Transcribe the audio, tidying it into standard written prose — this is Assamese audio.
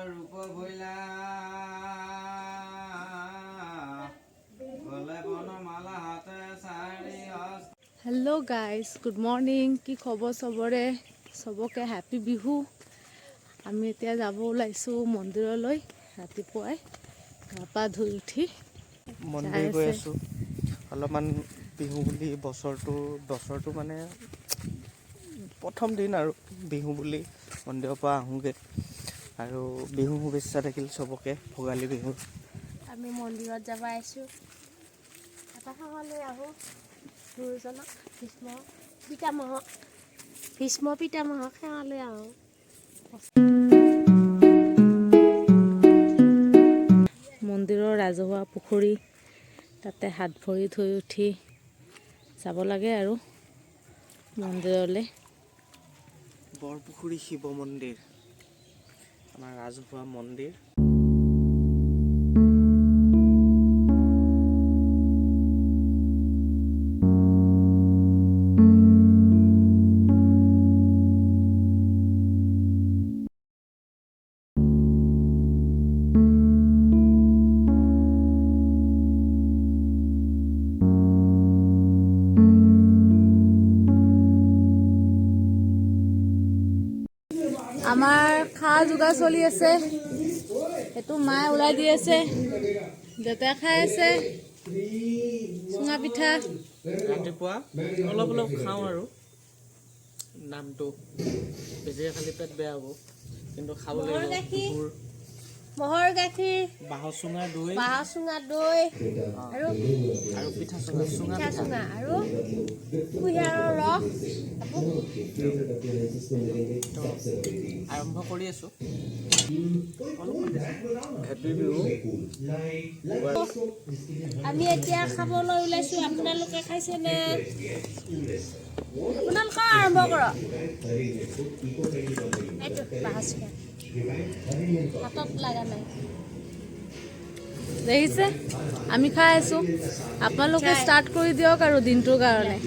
Hello guys, good morning. কি খবৰ সবৰে? সবকে হ্যাপি বিহু। আমি এতিয়া যাব ওলাইছো মন্দিৰলৈ ৰাতিপুৱাই গা পা ধুই উঠি মন্দিৰ গৈ আছো অলপমান বিহু বুলি বছৰটো মানে প্ৰথম দিন আৰু বিহু বুলি মন্দিৰৰ পৰা আহোঁগৈ আৰু বিহু শুভেচ্ছা থাকিল চবকে ভোগালী বিহু। আমি মন্দিৰত যাব আহিছোঁ। এটা খাবলৈ আহোঁ গুৰুজনক ভীষ্ম পিতামহক সেৱালৈ আহোঁ। মন্দিৰৰ ৰাজহুৱা পুখুৰী তাতে হাত ভৰি ধুই উঠি যাব লাগে আৰু মন্দিৰলৈ। বৰপুখুৰী শিৱ মন্দিৰ আমাৰ ৰাজহুৱা মন্দিৰ। আমাৰ খা যোগাৰ চলি আছে। এইটো মায়ে ওলাই দি আছে, দেউতাই খাই আছে চুঙা পিঠা। ৰাতিপুৱা অলপ অলপ খাওঁ আৰু নামটো বেছিকৈ খালি পেট বেয়া হ'ব, কিন্তু খাব লাগিব। মহৰ গাখীৰ, বাঁহৰ চুঙা দৈ আৰু পিঠা চুঙা আৰু কুঁহিয়াৰৰ ৰস। আৰম্ভ কৰি আছো। হেপী বিহু। আমি এতিয়া খাবলৈ ওলাইছো। আপোনালোকে খাইছেনে? আপোনালোকে আৰম্ভ কৰক। এইটো হাতত লগা নাই, দেখিছে? আমি খাই আছো, আপোনালোকে ষ্টাৰ্ট কৰি দিয়ক আৰু দিনটোৰ কাৰণে।